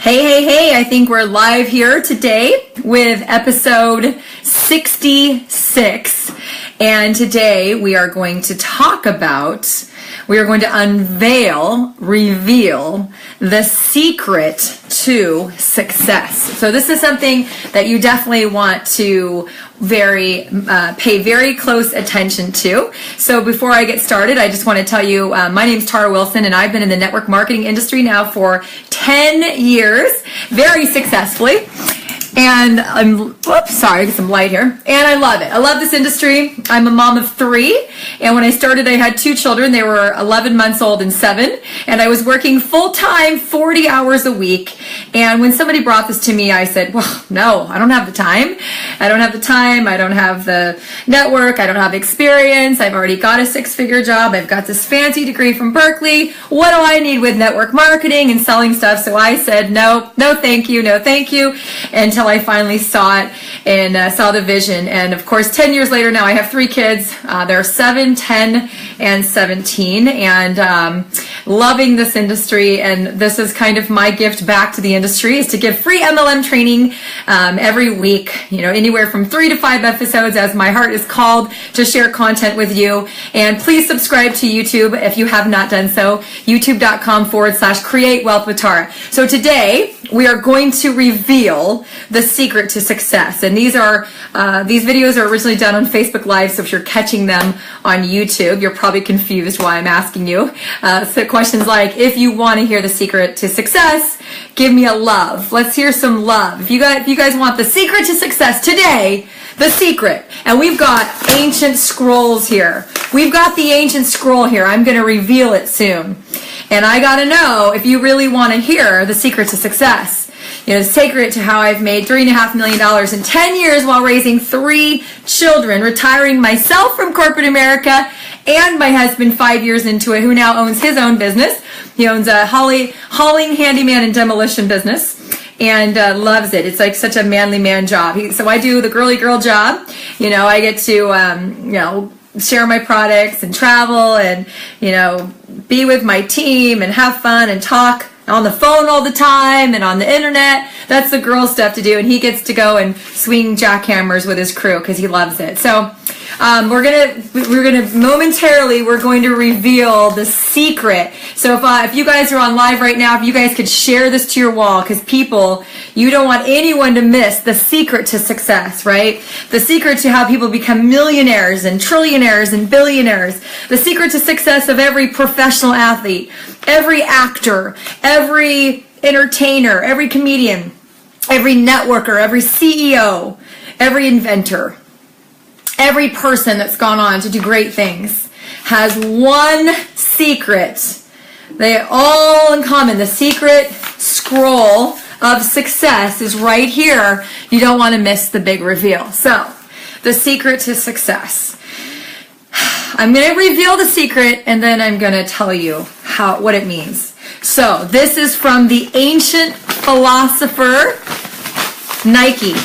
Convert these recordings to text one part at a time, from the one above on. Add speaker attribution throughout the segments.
Speaker 1: Hey, I think we're live here today with episode 66. And today we are going to reveal the secret to success. So this is something that you definitely want to pay very close attention to. So before I get started, I just want to tell you, my name's Tara Wilson, and I've been in the network marketing industry now for 10 years, very successfully. And I get some light here. And I love it. I love this industry. I'm a mom of 3. And when I started, I had 2 children. They were 11 months old and 7. And I was working full-time, 40 hours a week. And when somebody brought this to me, I said, well, no, I don't have the time. I don't have the network. I don't have experience. I've already got a 6-figure job. I've got this fancy degree from Berkeley. What do I need with network marketing and selling stuff? So I said, no thank you, until I finally saw it and saw the vision. And of course, 10 years later now, I have 3 kids. They're 7, 10, and 17, and loving this industry. And this is kind of my gift back to the industry, is to give free MLM training every week, anywhere from 3 to 5 episodes, as my heart is called to share content with you. And please subscribe to YouTube if you have not done so, youtube.com/create wealth with Tara. So today we are going to reveal the secret to success. And these videos are originally done on Facebook Live, so if you're catching them on YouTube, you're probably confused why I'm asking you. So questions like, if you want to hear the secret to success, give me a love. Let's hear some love. If you guys want the secret to success today, the secret. And we've got ancient scrolls here. We've got the ancient scroll here. I'm going to reveal it soon. And I got to know if you really want to hear the secret to success. The secret to how I've made $3.5 million in 10 years while raising 3 children, retiring myself from corporate America, and my husband 5 years into it, who now owns his own business. He owns a hauling handyman and demolition business, and loves it. It's like such a manly man job. So I do the girly girl job. I get to, share my products and travel and, be with my team and have fun and talk on the phone all the time and on the internet. That's the girl stuff to do. And he gets to go and swing jackhammers with his crew because he loves it. So we're going to reveal the secret. So if you guys are on live right now, if you guys could share this to your wall, because you don't want anyone to miss the secret to success, right? The secret to how people become millionaires and trillionaires and billionaires. The secret to success of every professional athlete, every actor, every entertainer, every comedian, every networker, every CEO, every inventor. Every person that's gone on to do great things has one secret. They all in common. The secret scroll of success is right here. You don't want to miss the big reveal. So, the secret to success. I'm going to reveal the secret, and then I'm going to tell you what it means. So, this is from the ancient philosopher Nike.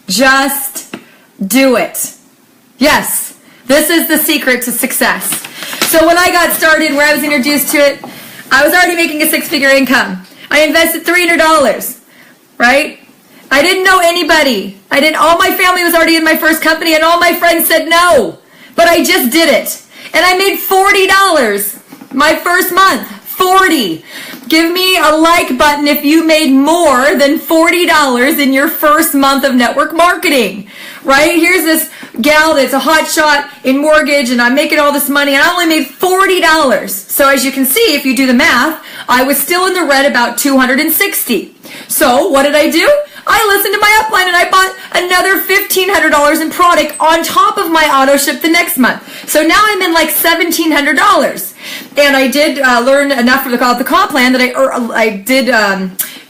Speaker 1: Just do it. Yes, this is the secret to success. So when I got started, where I was introduced to it, I was already making a 6-figure income. I invested $300, right? I didn't know anybody. All my family was already in my first company, and all my friends said no. But I just did it. And I made $40 my first month. 40. Give me a like button if you made more than $40 in your first month of network marketing, right? Here's this gal that's a hot shot in mortgage, and I'm making all this money, and I only made $40. So as you can see, if you do the math, I was still in the red about $260. So what did I do? I listened to my upline, and I bought another $1,500 in product on top of my auto ship the next month. So now I'm in like $1,700. And I did learn enough for the comp plan that I did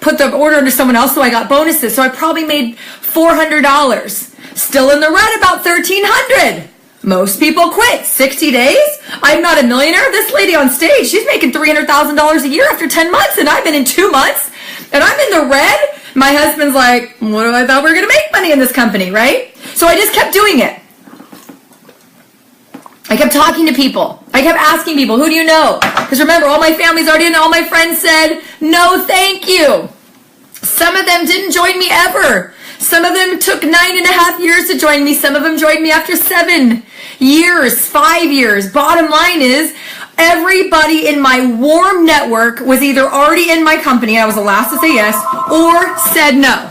Speaker 1: put the order under someone else, so I got bonuses. So I probably made $400. Still in the red, about $1,300. Most people quit. 60 days? I'm not a millionaire. This lady on stage, she's making $300,000 a year after 10 months, and I've been in 2 months, and I'm in the red. My husband's like, well, I thought we were going to make money in this company, right? So I just kept doing it. I kept talking to people. I kept asking people, who do you know? Because remember, all my family's already in, all my friends said, no, thank you. Some of them didn't join me ever. Some of them took 9.5 years to join me. Some of them joined me after 7 years, 5 years. Bottom line is, everybody in my warm network was either already in my company, I was the last to say yes, or said no.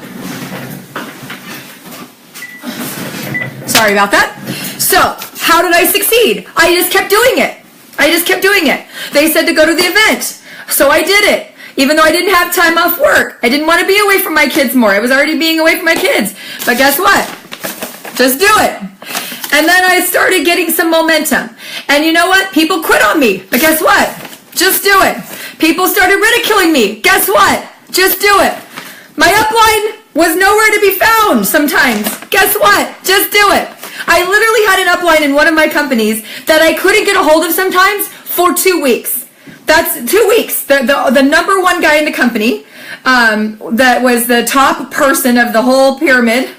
Speaker 1: Sorry about that. So, how did I succeed? I just kept doing it. They said to go to the event. So I did it. Even though I didn't have time off work. I didn't want to be away from my kids more. I was already being away from my kids. But guess what? Just do it. And then I started getting some momentum. And you know what? People quit on me. But guess what? Just do it. People started ridiculing me. Guess what? Just do it. My upline was nowhere to be found sometimes. Guess what? Just do it. I literally had an upline in one of my companies that I couldn't get a hold of sometimes for 2 weeks. That's 2 weeks. The number one guy in the company, that was the top person of the whole pyramid,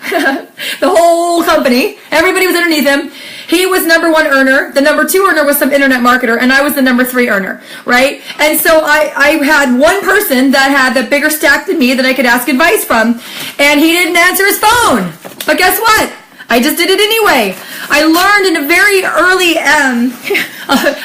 Speaker 1: the whole company. Everybody was underneath him. He was number one earner. The number two earner was some internet marketer, and I was the number 3 earner, right? And so I had one person that had the bigger stack than me that I could ask advice from, and he didn't answer his phone. But guess what? I just did it anyway. I learned in a very early,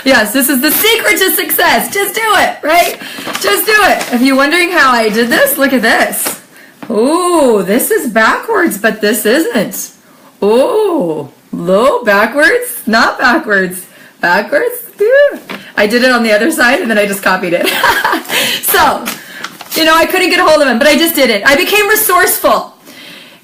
Speaker 1: yes, this is the secret to success. Just do it, right? Just do it. If you're wondering how I did this, look at this. Ooh, this is backwards, but this isn't. Ooh, low, backwards, not backwards. Backwards, yeah. I did it on the other side, and then I just copied it. So, you know, I couldn't get a hold of him, but I just did it. I became resourceful.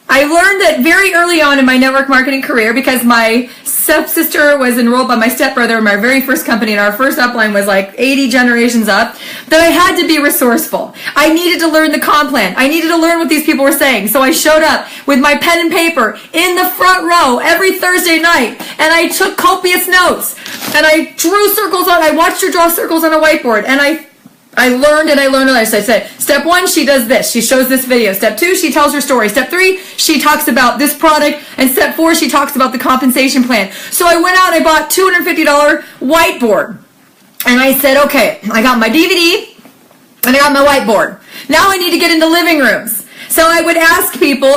Speaker 1: I learned that very early on in my network marketing career, because my stepsister was enrolled by my stepbrother in my very first company, and our first upline was like 80 generations up, that I had to be resourceful. I needed to learn the comp plan. I needed to learn what these people were saying. So I showed up with my pen and paper in the front row every Thursday night, and I took copious notes, and I drew circles on, I watched her draw circles on a whiteboard, and I learned and I learned. So I said, step 1, she does this. She shows this video. Step 2, she tells her story. Step 3, she talks about this product. And step 4, she talks about the compensation plan. So I went out and I bought $250 whiteboard. And I said, okay, I got my DVD and I got my whiteboard. Now I need to get into living rooms. So I would ask people,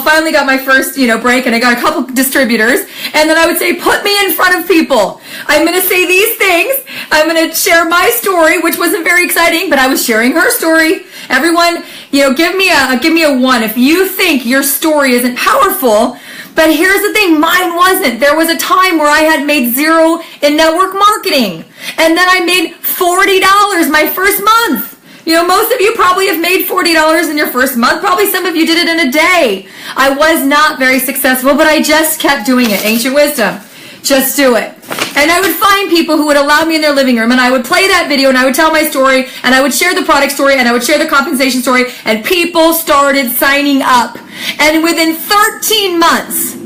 Speaker 1: finally got my first, break, and I got a couple distributors, and then I would say, put me in front of people. I'm going to say these things. I'm going to share my story, which wasn't very exciting, but I was sharing her story. Everyone, give me a 1 if you think your story isn't powerful. But here's the thing, mine wasn't. There was a time where I had made 0 in network marketing, and then I made $40 my first month. Most of you probably have made $40 in your first month. Probably some of you did it in a day. I was not very successful, but I just kept doing it. Ancient wisdom. Just do it. And I would find people who would allow me in their living room, and I would play that video, and I would tell my story, and I would share the product story, and I would share the compensation story, and people started signing up. And within 13 months,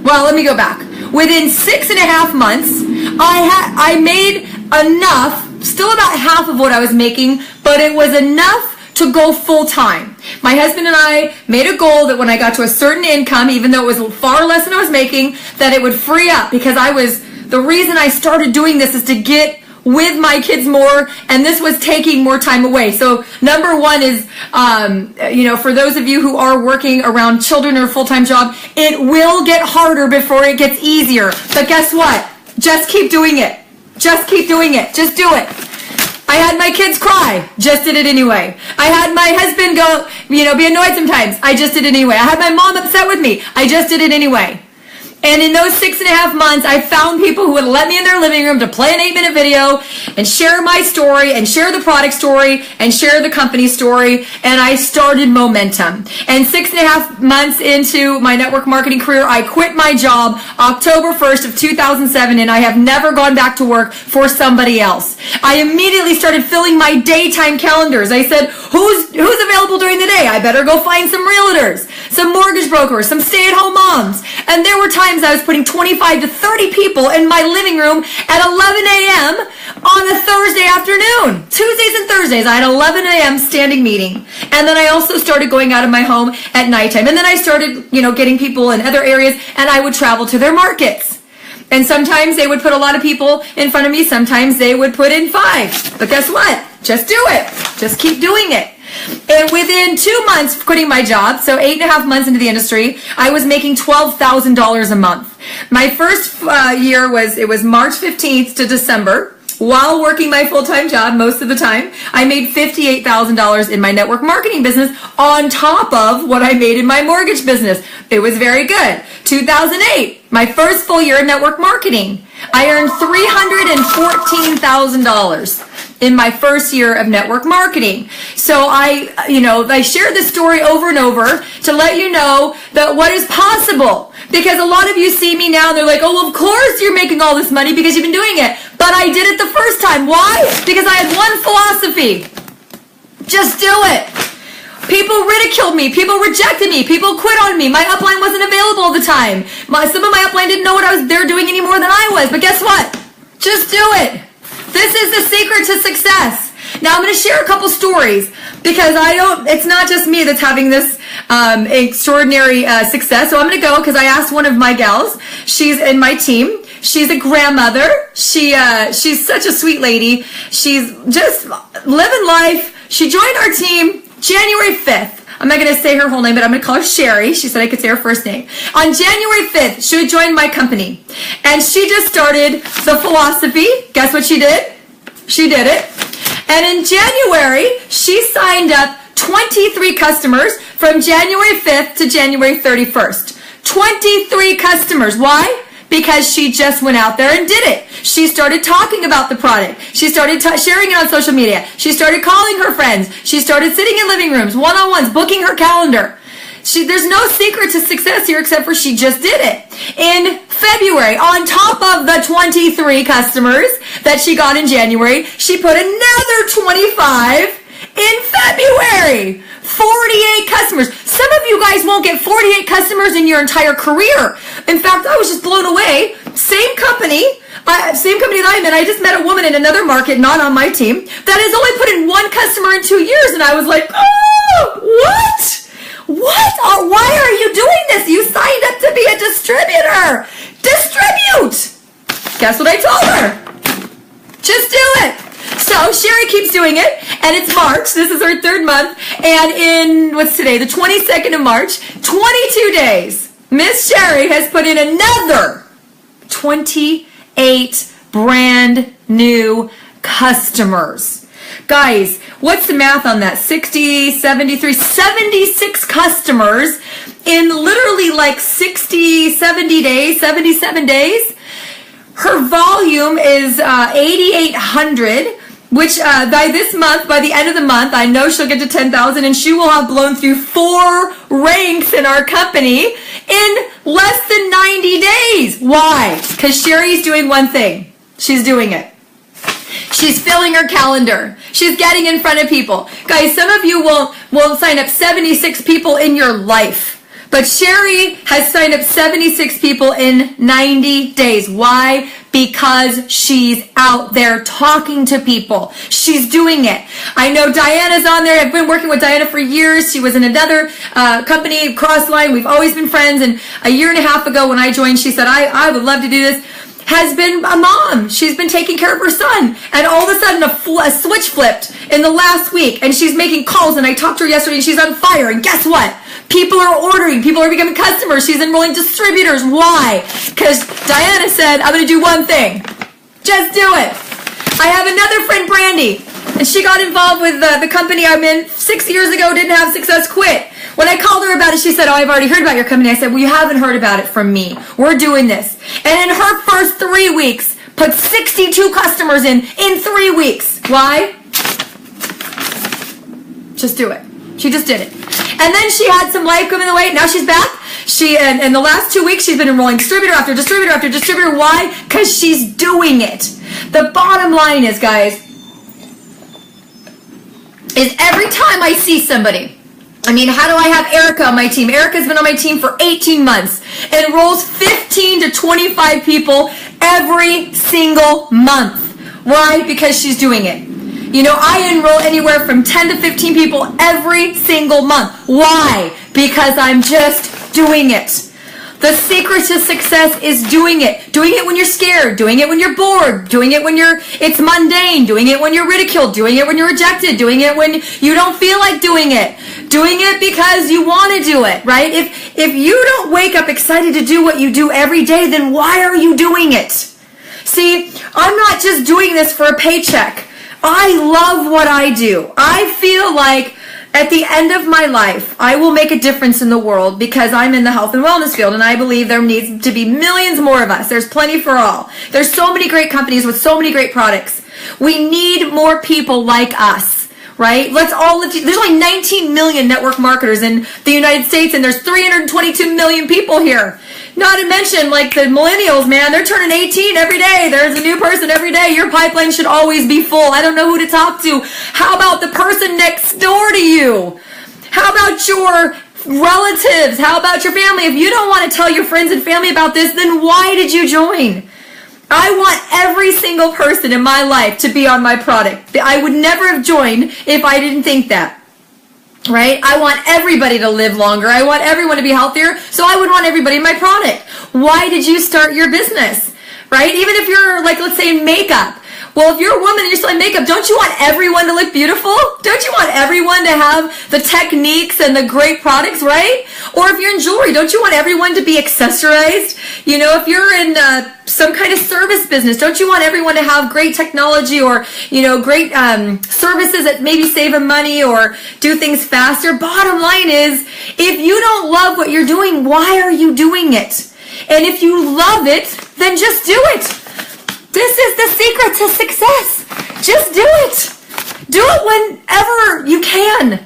Speaker 1: well, let me go back. Within 6.5 months, I made enough, still about half of what I was making, but it was enough to go full-time. My husband and I made a goal that when I got to a certain income, even though it was far less than I was making, that it would free up, because the reason I started doing this is to get with my kids more, and this was taking more time away. So number 1 is, for those of you who are working around children or a full-time job, it will get harder before it gets easier. But guess what? Just keep doing it. Just keep doing it. Just do it. I had my kids cry. Just did it anyway. I had my husband go, be annoyed sometimes. I just did it anyway. I had my mom upset with me. I just did it anyway. And in those 6.5 months, I found people who would let me in their living room to play an 8-minute video and share my story and share the product story and share the company story. And I started momentum. And 6.5 months into my network marketing career, I quit my job October 1st of 2007, and I have never gone back to work for somebody else. I immediately started filling my daytime calendars. I said, who's available during the day? I better go find some realtors, some mortgage brokers, some stay-at-home moms. And there were times I was putting 25 to 30 people in my living room at 11 a.m. on a Thursday afternoon. Tuesdays and Thursdays, I had 11 a.m. standing meeting. And then I also started going out of my home at nighttime. And then I started, getting people in other areas, and I would travel to their markets. And sometimes they would put a lot of people in front of me. Sometimes they would put in 5. But guess what? Just do it. Just keep doing it. And within 2 months of quitting my job, so 8.5 months into the industry, I was making $12,000 a month. My first year was March 15th to December. While working my full-time job most of the time, I made $58,000 in my network marketing business on top of what I made in my mortgage business. It was very good. 2008, my first full year in network marketing, I earned $314,000 in my first year of network marketing. So I share this story over and over to let you know that what is possible. Because a lot of you see me now and they're like, oh, well, of course you're making all this money because you've been doing it. But I did it the first time. Why? Because I had one philosophy. Just do it. People ridiculed me. People rejected me. People quit on me. My upline wasn't available all the time. Some of my upline didn't know what I was there doing any more than I was. But guess what? Just do it. This is the secret to success. Now I'm going to share a couple stories because it's not just me that's having this extraordinary success. So I'm going to go because I asked one of my gals. She's in my team. She's a grandmother. She's such a sweet lady. She's just living life. She joined our team January 5th. I'm not going to say her whole name, but I'm going to call her Sherry. She said I could say her first name. On January 5th, she would join my company. And she just started the philosophy. Guess what she did? She did it. And in January, she signed up 23 customers from January 5th to January 31st. 23 customers. Why? Because she just went out there and did it. She started talking about the product. She started sharing it on social media. She started calling her friends. She started sitting in living rooms, one-on-ones, booking her calendar. There's no secret to success here except for she just did it. In February, on top of the 23 customers that she got in January, she put another 25 in February. 48 customers. Some of you guys won't get 48 customers in your entire career. In fact, I was just blown away. Same company that I'm in. I just met a woman in another market, not on my team, that has only put in 1 customer in 2 years. And I was like, oh, what? Why are you doing this? You signed up to be a distributor. Distribute. Guess what I told her? Just do it. So Sherry keeps doing it, and it's March. This is her 3rd month, and what's today? The 22nd of March, 22 days. Miss Sherry has put in another 28 brand new customers. Guys, what's the math on that? 60, 73, 76 customers in literally like 77 days. Her volume is 8,800, which by the end of the month, I know she'll get to 10,000, and she will have blown through 4 ranks in our company in less than 90 days. Why? Because Sherry's doing one thing. She's doing it. She's filling her calendar. She's getting in front of people. Guys, some of you won't sign up 76 people in your life. But Sherry has signed up 76 people in 90 days. Why? Because she's out there talking to people. She's doing it. I know Diana's on there. I've been working with Diana for years. She was in another company, Crossline. We've always been friends. And a year and a half ago when I joined, she said, I would love to do this. Has been a mom. She's been taking care of her son. And all of a sudden a switch flipped in the last week. And she's making calls. And I talked to her yesterday and she's on fire. And guess what? People are ordering. People are becoming customers. She's enrolling distributors. Why? Because Diana said, I'm going to do one thing. Just do it. I have another friend, Brandy. And she got involved with the company I'm in 6 years ago. Didn't have success, quit. When I called her about it, she said, oh, I've already heard about your company. I said, well, you haven't heard about it from me. We're doing this. And in her first 3 weeks, put 62 customers in 3 weeks. Why? Just do it. She just did it. And then she had some life come in the way. Now she's back. In the last 2 weeks, she's been enrolling distributor after distributor after distributor. Why? Because she's doing it. The bottom line is, guys, is every time I see somebody, how do I have Erica on my team? Erica's been on my team for 18 months. Enrolls 15 to 25 people every single month. Why? Because she's doing it. I enroll anywhere from 10 to 15 people every single month. Why? Because I'm just doing it. The secret to success is doing it. Doing it when you're scared, doing it when you're bored, doing it when it's mundane, doing it when you're ridiculed, doing it when you're rejected, doing it when you don't feel like doing it because you want to do it, right? If you don't wake up excited to do what you do every day, then why are you doing it? See, I'm not just doing this for a paycheck. I love what I do. I feel like at the end of my life, I will make a difference in the world because I'm in the health and wellness field, and I believe there needs to be millions more of us. There's plenty for all. There's so many great companies with so many great products. We need more people like us, right? There's only 19 million network marketers in the United States, and there's 322 million people here. Not to mention, like the millennials, man, they're turning 18 every day. There's a new person every day. Your pipeline should always be full. I don't know who to talk to. How about the person next door to you? How about your relatives? How about your family? If you don't want to tell your friends and family about this, then why did you join? I want every single person in my life to be on my product. I would never have joined if I didn't think that. Right? I want everybody to live longer. I want everyone to be healthier. So I would want everybody in my product. Why did you start your business? Right? Even if you're like, let's say in makeup. Well, if you're a woman and you're selling makeup, don't you want everyone to look beautiful? Don't you want everyone to have the techniques and the great products, right? Or if you're in jewelry, don't you want everyone to be accessorized? You know, if you're in some kind of service business, don't you want everyone to have great technology or, you know, great services that maybe save them money or do things faster? Bottom line is, if you don't love what you're doing, why are you doing it? And if you love it, then just do it. This is the secret to success. Just do it. Do it whenever you can.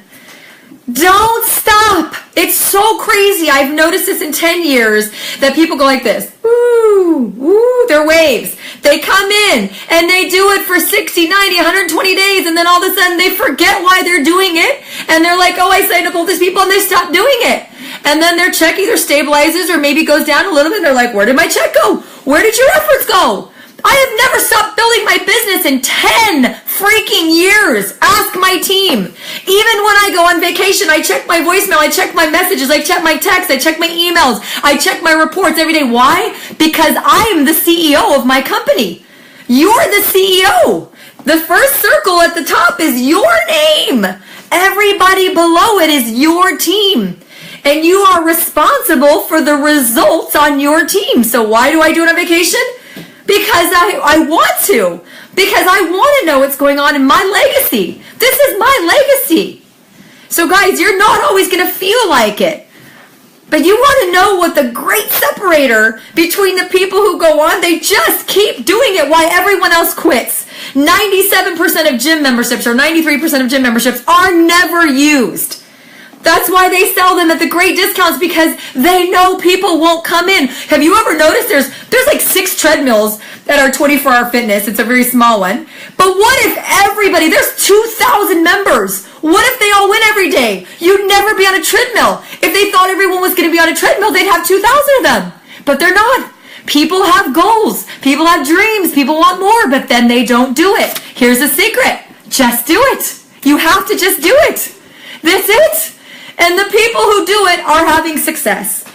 Speaker 1: Don't stop. It's so crazy. I've noticed this in 10 years that people go like this. Ooh, ooh, they're waves. They come in and they do it for 60, 90, 120 days, and then all of a sudden they forget why they're doing it. And they're like, oh, I signed up all these people, and they stop doing it. And then their check either stabilizes or maybe goes down a little bit. And they're like, where did my check go? Where did your efforts go? I have never stopped building my business in 10 freaking years. Ask my team. Even when I go on vacation, I check my voicemail, I check my messages, I check my texts, I check my emails, I check my reports every day. Why? Because I'm the CEO of my company. You're the CEO. The first circle at the top is your name. Everybody below it is your team. And you are responsible for the results on your team. So why do I do it on vacation? Because I want to. Because I want to know what's going on in my legacy. This is my legacy. So guys, you're not always going to feel like it. But you want to know what the great separator between the people who go on, they just keep doing it while everyone else quits. 97% of gym memberships or 93% of gym memberships are never used. That's why they sell them at the great discounts, because they know people won't come in. Have you ever noticed there's like 6 treadmills that are 24-hour fitness. It's a very small one. But what if everybody, there's 2,000 members. What if they all win every day? You'd never be on a treadmill. If they thought everyone was going to be on a treadmill, they'd have 2,000 of them. But they're not. People have goals. People have dreams. People want more, but then they don't do it. Here's the secret. Just do it. You have to just do it. That's it. And the people who do it are having success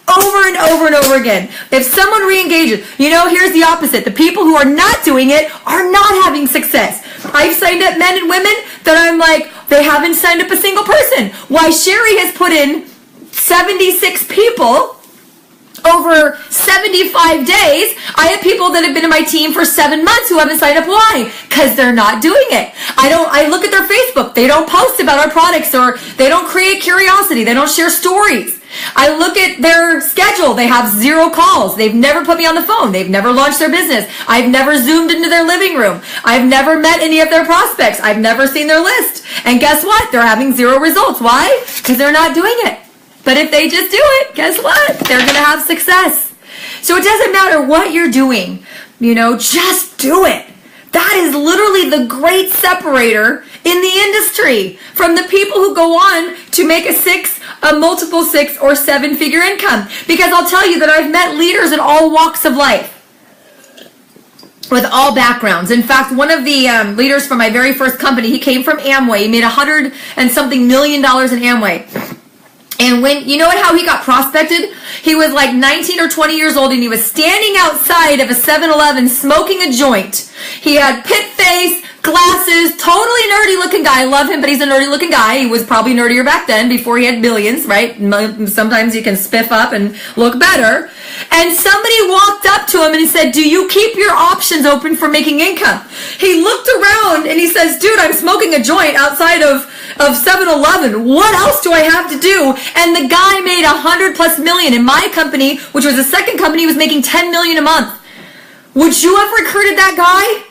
Speaker 1: over and over and over again. If someone re-engages, here's the opposite. The people who are not doing it are not having success. I've signed up men and women that I'm like, they haven't signed up a single person. Why, Sherry has put in 76 people over 75 days. I have people that have been in my team for 7 months who haven't signed up. Why? Because they're not doing it. I look at their Facebook. They don't post about our products, or they don't create curiosity. They don't share stories. I look at their schedule. They have 0 calls. They've never put me on the phone. They've never launched their business. I've never zoomed into their living room. I've never met any of their prospects. I've never seen their list. And guess what? They're having 0 results. Why? Because they're not doing it. But if they just do it, guess what? They're going to have success. So it doesn't matter what you're doing. Just do it. That is literally the great separator in the industry from the people who go on to make a multiple 6 or 7-figure income. Because I'll tell you that I've met leaders in all walks of life, with all backgrounds. In fact, one of the leaders from my very first company, he came from Amway. He made $100 and something million in Amway. And when, you know how he got prospected? He was like 19 or 20 years old, and he was standing outside of a 7-Eleven smoking a joint. He had pit face, glasses, totally nerdy looking guy. I love him, but he's a nerdy looking guy. He was probably nerdier back then before he had billions, right? Sometimes you can spiff up and look better. And somebody walked up to him and he said, do you keep your options open for making income? He looked around and he says, dude, I'm smoking a joint outside of 7-Eleven. What else do I have to do? And the guy made $100+ million. In my company, which was the second company, was making $10 million a month. Would you have recruited that guy?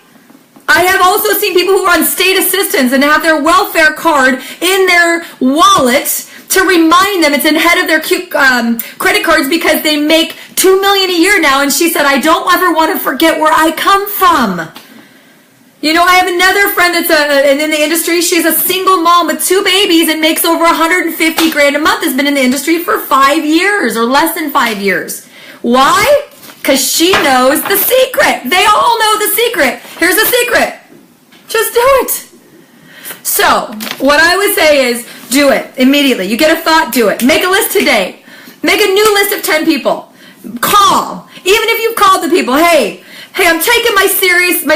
Speaker 1: I have also seen people who are on state assistance and have their welfare card in their wallet to remind them it's in head of their credit cards because they make $2 million a year now. And she said, I don't ever want to forget where I come from. You know, I have another friend that's in the industry. She's a single mom with 2 babies and makes over $150,000 a month. Has been in the industry for 5 years or less than 5 years. Why? Because she knows the secret. They all know the secret. Here's the secret. Just do it. So, what I would say is do it immediately. You get a thought, do it. Make a list today. Make a new list of 10 people. Call. Even if you've called the people, hey, I'm taking my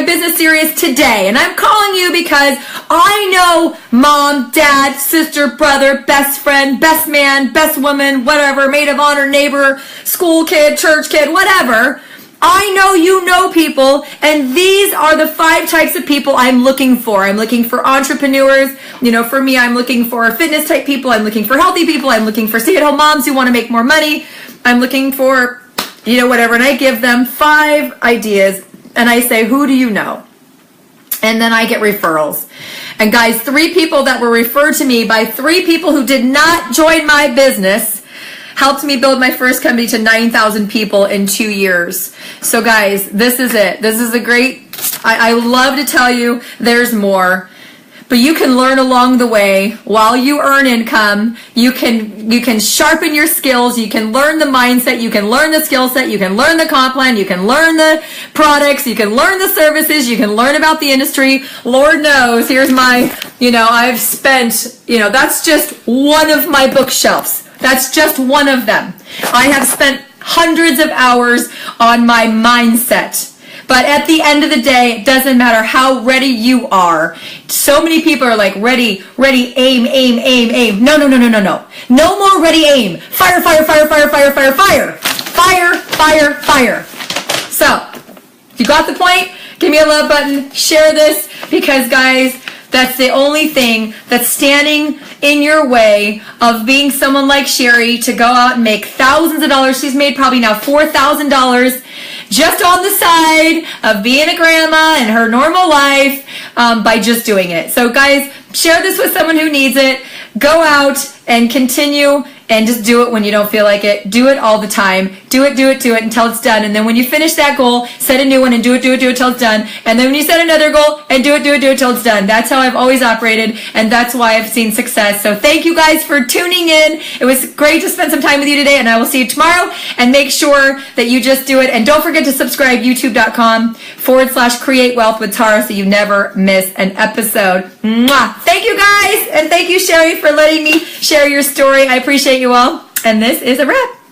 Speaker 1: business serious today, and I'm calling you because I know mom, dad, sister, brother, best friend, best man, best woman, whatever, maid of honor, neighbor, school kid, church kid, whatever. I know you know people, and these are the 5 types of people I'm looking for. I'm looking for entrepreneurs. You know, for me, I'm looking for fitness type people. I'm looking for healthy people. I'm looking for stay-at-home moms who want to make more money. I'm looking for, you know, whatever. And I give them 5 ideas, and I say, who do you know? And then I get referrals. And guys, 3 people that were referred to me by 3 people who did not join my business helped me build my first company to 9,000 people in 2 years. So guys, this is it. This is a great, I love to tell you there's more. But you can learn along the way while you earn income. You can sharpen your skills. You can learn the mindset. You can learn the skill set. You can learn the comp plan. You can learn the products. You can learn the services. You can learn about the industry. Lord knows, here's my, I've spent, that's just one of my bookshelves. That's just one of them. I have spent hundreds of hours on my mindset. But at the end of the day, it doesn't matter how ready you are. So many people are like, ready, aim, aim, aim, aim. No. No more ready, aim. Fire, fire, fire, fire, fire, fire, fire. Fire, fire, fire. So, if you got the point, give me a love button. Share this because, guys, that's the only thing that's standing in your way of being someone like Sherry to go out and make thousands of dollars. She's made probably now $4,000 just on the side of being a grandma and her normal life by just doing it. So guys, share this with someone who needs it. Go out and continue and just do it when you don't feel like it. Do it all the time. Do it until it's done. And then when you finish that goal, set a new one and do it till it's done. And then when you set another goal and do it till it's done. That's how I've always operated, and that's why I've seen success. So thank you guys for tuning in. It was great to spend some time with you today, and I will see you tomorrow. And make sure that you just do it. And don't forget to subscribe, youtube.com/create wealth with Tara, so you never miss an episode. Mwah! Thank you guys, and thank you, Sherry, for letting me share your story. I appreciate you all, and this is a wrap.